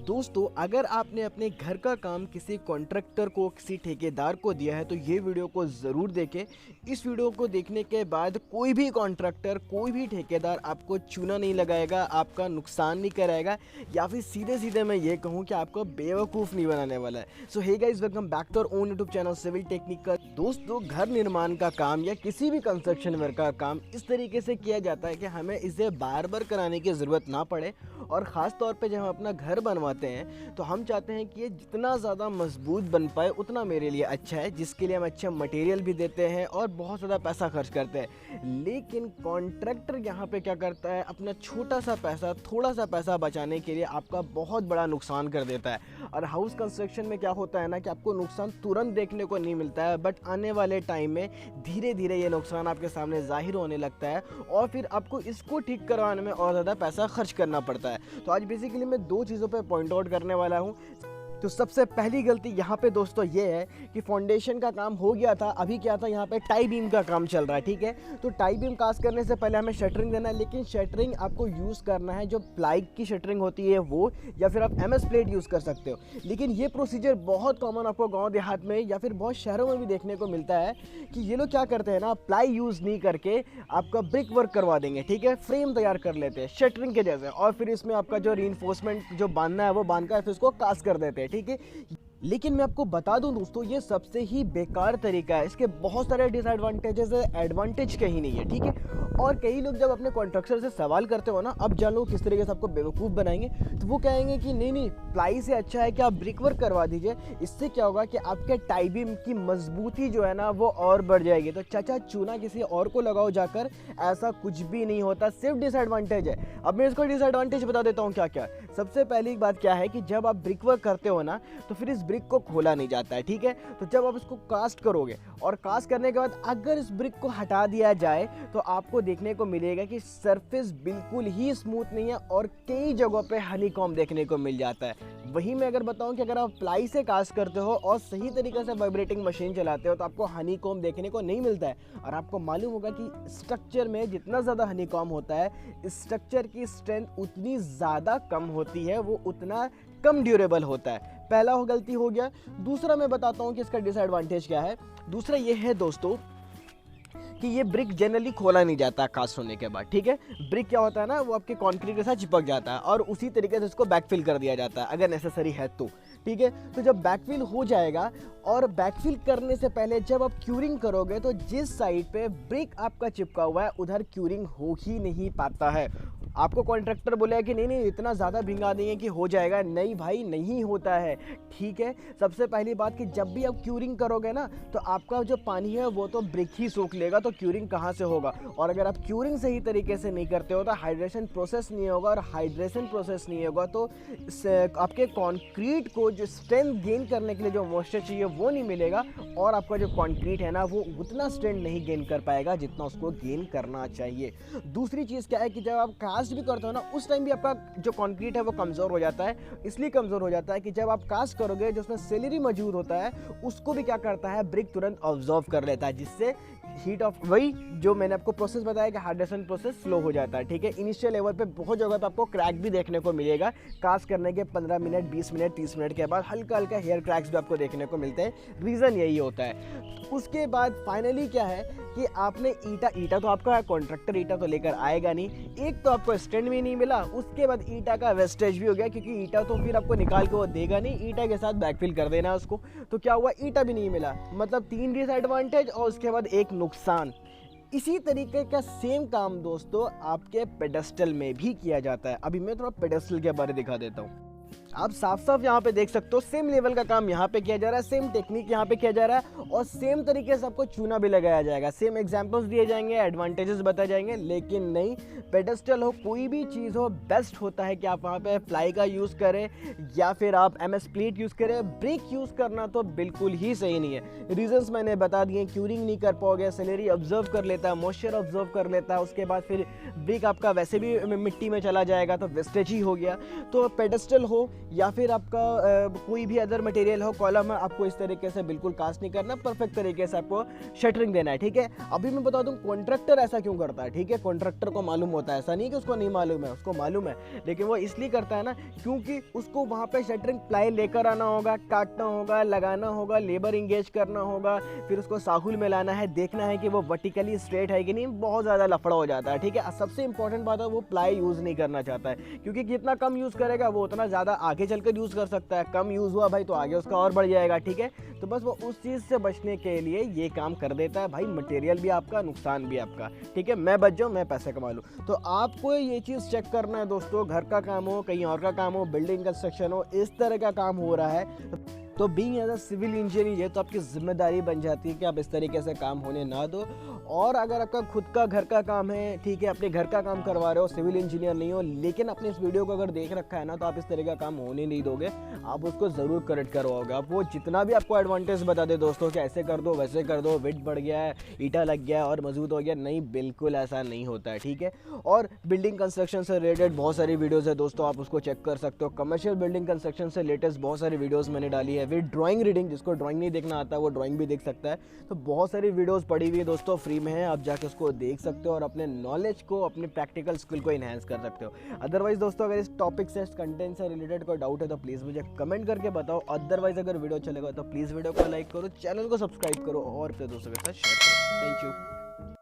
दोस्तों, अगर आपने अपने घर का काम किसी कॉन्ट्रैक्टर को, किसी ठेकेदार को दिया है तो ये वीडियो को ज़रूर देखें। इस वीडियो को देखने के बाद कोई भी कॉन्ट्रैक्टर, कोई भी ठेकेदार आपको चूना नहीं लगाएगा, आपका नुकसान नहीं कराएगा, या फिर सीधे सीधे मैं ये कहूँ कि आपको बेवकूफ़ नहीं बनाने वाला है। So hey guys, welcome back to our own YouTube channel civil technical. दोस्तों, घर निर्माण का काम या किसी भी कंस्ट्रक्शन वर्क का काम इस तरीके से किया जाता है कि हमें इसे बार बार कराने की ज़रूरत ना पड़े। और ख़ास तौर पे जब हम अपना घर बनवाते हैं तो हम चाहते हैं कि ये जितना ज़्यादा मजबूत बन पाए उतना मेरे लिए अच्छा है, जिसके लिए हम अच्छा मटेरियल भी देते हैं और बहुत ज़्यादा पैसा खर्च करते हैं। लेकिन कॉन्ट्रैक्टर यहाँ पे क्या करता है, अपना छोटा सा पैसा, थोड़ा सा पैसा बचाने के लिए आपका बहुत बड़ा नुकसान कर देता है। और हाउस कंस्ट्रक्शन में क्या होता है ना कि आपको नुकसान तुरंत देखने को नहीं मिलता है, बट आने वाले टाइम में धीरे धीरे ये नुकसान आपके सामने ज़ाहिर होने लगता है और फिर आपको इसको ठीक करवाने में और ज़्यादा पैसा खर्च करना पड़ता है। तो आज बेसिकली मैं दो चीज़ों पे पॉइंट आउट करने वाला हूँ। तो सबसे पहली गलती यहाँ पे दोस्तों ये है कि फाउंडेशन का काम हो गया था, अभी क्या था, यहाँ पे टाई बीम का काम चल रहा है। ठीक है, तो टाई बीम कास्ट करने से पहले हमें शटरिंग देना है, लेकिन शटरिंग आपको यूज़ करना है जो प्लाई की शटरिंग होती है वो, या फिर आप एमएस प्लेट यूज़ कर सकते हो। लेकिन ये प्रोसीजर बहुत कॉमन आपको गाँव देहात में या फिर बहुत शहरों में भी देखने को मिलता है कि ये लोग क्या करते हैं ना, प्लाई यूज़ नहीं करके आपका ब्रिक वर्क करवा देंगे। ठीक है, फ्रेम तैयार कर लेते हैं शटरिंग के जैसे, और फिर इसमें आपका जो रीइंफोर्समेंट जो बांधना है वो बांध कर फिर उसको कास्ट कर देते हैं। ठीक है, लेकिन मैं आपको बता दूं दोस्तों, ये सबसे ही बेकार तरीका है। इसके बहुत सारे डिसएडवांटेजेस है, एडवांटेज कहीं नहीं है। ठीक है, और कई लोग जब अपने कॉन्ट्रैक्टर से सवाल करते हो ना, अब जान लो किस तरीके से आपको बेवकूफ़ बनाएंगे, तो वो कहेंगे कि नहीं प्लाई से अच्छा है कि आप ब्रिक वर्क करवा दीजिए। इससे क्या होगा कि आपके टाई बीम की मजबूती जो है ना वो और बढ़ जाएगी। तो चाचा चूना किसी और को लगाओ जाकर, ऐसा कुछ भी नहीं होता, सिर्फ डिसएडवांटेज है। अब मैं इसको डिसएडवांटेज बता देता हूँ क्या क्या। सबसे पहली बात क्या है कि जब आप ब्रिक वर्क करते हो ना तो फिर इस ब्रिक को खोला नहीं जाता है। ठीक है, तो जब आप इसको कास्ट करोगे और कास्ट करने के बाद अगर इस ब्रिक को हटा दिया जाए तो आपको देखने को मिलेगा कि सरफेस बिल्कुल ही स्मूथ नहीं है और कई जगहों पे हनीकॉम्ब देखने को मिल जाता है। वहीं मैं अगर बताऊं कि अगर आप प्लाई से कास्ट करते हो और सही तरीके से वाइब्रेटिंग मशीन चलाते हो तो आपको हनीकॉम्ब देखने को नहीं मिलता है। और आपको मालूम होगा कि स्ट्रक्चर में जितना ज़्यादा हनीकॉम्ब होता है, स्ट्रक्चर की स्ट्रेंथ उतनी ज़्यादा कम होती है, वो उतना कम ड्यूरेबल होता है। पहला गलती हो गया। दूसरा मैं बताता हूँ कि इसका डिसएडवांटेज क्या है। दूसरा ये है दोस्तों कि ये ब्रिक जनरली खोला नहीं जाता कास्ट होने के बाद। ठीक है, ब्रिक क्या होता है ना, वो आपके कंक्रीट के साथ चिपक जाता है और उसी तरीके से इसको बैकफिल कर दिया जाता है अगर नेसेसरी है तो। ठीक है, तो जब बैकफिल हो जाएगा और बैकफिल करने से पहले जब आप क्यूरिंग करोगे तो जिस साइड पे ब्रिक आपका चिपका हुआ है उधर क्यूरिंग हो ही नहीं पाता है। आपको कॉन्ट्रैक्टर बोलेगा कि नहीं इतना ज़्यादा भिंगा देंगे कि हो जाएगा, नहीं भाई, नहीं होता है। ठीक है, सबसे पहली बात कि जब भी आप क्यूरिंग करोगे ना तो आपका जो पानी है वो तो ब्रिक ही सोख लेगा, तो क्यूरिंग कहाँ से होगा। और अगर आप क्यूरिंग सही तरीके से नहीं करते हो तो हाइड्रेशन प्रोसेस नहीं होगा, और हाइड्रेशन प्रोसेस नहीं होगा तो आपके कॉन्क्रीट को जो स्ट्रेंथ गेन करने के लिए जो मॉइस्चर चाहिए वो नहीं मिलेगा, और आपका जो कॉन्क्रीट है ना वो उतना स्ट्रेंथ नहीं गेन कर पाएगा जितना उसको गेन करना चाहिए। दूसरी चीज़ क्या है कि जब आप कास्ट भी करते हो ना उस टाइम भी आपका जो कंक्रीट है वो कमज़ोर हो जाता है। इसलिए कमज़ोर हो जाता है कि जब आप कास्ट करोगे जो उसमें सेलेरी मौजूद होता है उसको भी क्या करता है, ब्रिक तुरंत ऑब्जॉर्व कर लेता है, जिससे हीट ऑफ, वही जो मैंने आपको प्रोसेस बताया कि हाइड्रेशन प्रोसेस स्लो हो जाता है। ठीक है, इनिशियल लेवल पे बहुत जगह पे आपको क्रैक भी देखने को मिलेगा। कास्ट करने के 15 मिनट, 20 मिनट, 30 मिनट के बाद हल्का हल्का हेयर क्रैक्स भी आपको देखने को मिलते हैं। रीज़न यही होता है। उसके बाद फाइनली क्या है कि आपने ईटा तो आपका कॉन्ट्रैक्टर ईटा तो लेकर आएगा नहीं, एक तो आपको स्टैंड भी नहीं मिला, उसके बाद ईटा का वेस्टेज भी हो गया, क्योंकि ईटा तो फिर आपको निकाल के वो देगा नहीं, ईटा के साथ बैकफिल कर देना है उसको। तो क्या हुआ, ईटा भी नहीं मिला, मतलब 3 डिसएडवांटेज और उसके बाद एक नुकसान। इसी तरीके का सेम काम दोस्तों आपके पेडेस्टल में भी किया जाता है। अभी मैं थोड़ा पेडेस्टल के बारे में दिखा देता हूँ। आप साफ साफ यहाँ पे देख सकते हो सेम लेवल का काम यहाँ पे किया जा रहा है, सेम टेक्निक यहाँ पे किया जा रहा है और सेम तरीके से आपको चूना भी लगाया जाएगा, सेम एग्जांपल्स दिए जाएंगे, एडवांटेजेस बताए जाएंगे। लेकिन नहीं, पेडेस्टल हो, कोई भी चीज़ हो, बेस्ट होता है कि आप वहाँ पे प्लाई का यूज़ करें या फिर आप एमएस प्लेट यूज़ करें। ब्रिक यूज़ करना तो बिल्कुल ही सही नहीं है। रीजंस मैंने बता दिए, क्यूरिंग नहीं कर पाओगे, सेलेरी ऑब्जर्व कर लेता है, मॉइस्चर ऑब्जर्व कर लेता है, उसके बाद फिर ब्रिक आपका वैसे भी मिट्टी में चला जाएगा तो वेस्टेज ही हो गया। तो पेडेस्टल हो या फिर आपका कोई भी अदर मटेरियल हो, कॉलम है, आपको इस तरीके से बिल्कुल कास्ट नहीं करना, परफेक्ट तरीके से आपको शटरिंग देना है। ठीक है, अभी मैं बता दूं कॉन्ट्रैक्टर ऐसा क्यों करता है। ठीक है, कॉन्ट्रैक्टर को मालूम होता है, ऐसा नहीं कि उसको नहीं मालूम है, उसको मालूम है, लेकिन वो इसलिए करता है ना क्योंकि उसको वहाँ पे शटरिंग प्लाई लेकर आना होगा, काटना होगा, लगाना होगा, लेबर इंगेज करना होगा, फिर उसको साहुल में लाना है, देखना है कि वो वर्टिकली स्ट्रेट है कि नहीं, बहुत ज़्यादा लफड़ा हो जाता है। ठीक है, सबसे इंपॉर्टेंट बात है वो प्लाई यूज़ नहीं करना चाहता है, क्योंकि जितना कम यूज़ करेगा वो उतना ज़्यादा आगे चलकर यूज़ कर सकता है। कम यूज़ हुआ भाई तो आगे उसका और बढ़ जाएगा। ठीक है, तो बस वो उस चीज़ से बचने के लिए ये काम कर देता है भाई, मटेरियल भी आपका, नुकसान भी आपका। ठीक है, मैं बच जाऊँ, मैं पैसे कमा लूँ। तो आपको ये चीज़ चेक करना है दोस्तों, घर का काम हो, कहीं और का काम हो, बिल्डिंग कंस्ट्रक्शन हो, इस तरह का काम हो रहा है तो being as a civil engineer ये तो आपकी जिम्मेदारी बन जाती है कि आप इस तरीके से काम होने ना दो। और अगर आपका खुद का घर का काम है, ठीक है, अपने घर का काम करवा रहे हो, सिविल इंजीनियर नहीं हो, लेकिन अपने इस वीडियो को अगर देख रखा है ना तो आप इस तरह का काम होने नहीं दोगे, आप उसको ज़रूर करेक्ट करवाओगे। आप वो जितना भी आपको एडवांटेज बता दे दोस्तों कि ऐसे कर दो, वैसे कर दो, वेट बढ़ गया है, ईटा लग गया है और मजबूत हो गया, नहीं, बिल्कुल ऐसा नहीं होता है। ठीक है, और बिल्डिंग कंस्ट्रक्शन से रिलेटेड बहुत सारी वीडियोज़ है दोस्तों, आप उसको चेक कर सकते हो। कमर्शियल बिल्डिंग कंस्ट्रक्शन से लेटेस्ट बहुत सारी वीडियोज़ मैंने डाली है। फिर ड्राइंग रीडिंग, जिसको ड्राइंग नहीं देखना आता वो ड्राइंग भी देख सकता है। तो बहुत सारी वीडियोस पड़ी हुई है दोस्तों, फ्री में है, आप जाके उसको देख सकते हो और अपने नॉलेज को, अपने प्रैक्टिकल स्किल को इन्हांस कर सकते हो। अदरवाइज दोस्तों अगर इस टॉपिक से, इस कंटेंट से रिलेटेड कोई डाउट है तो प्लीज़ मुझे कमेंट करके बताओ। अदरवाइज अगर वीडियो चलेगा तो प्लीज़ वीडियो को लाइक करो, चैनल को सब्सक्राइब करो और फिर दोस्तों के साथ शेयर करो। Thank you.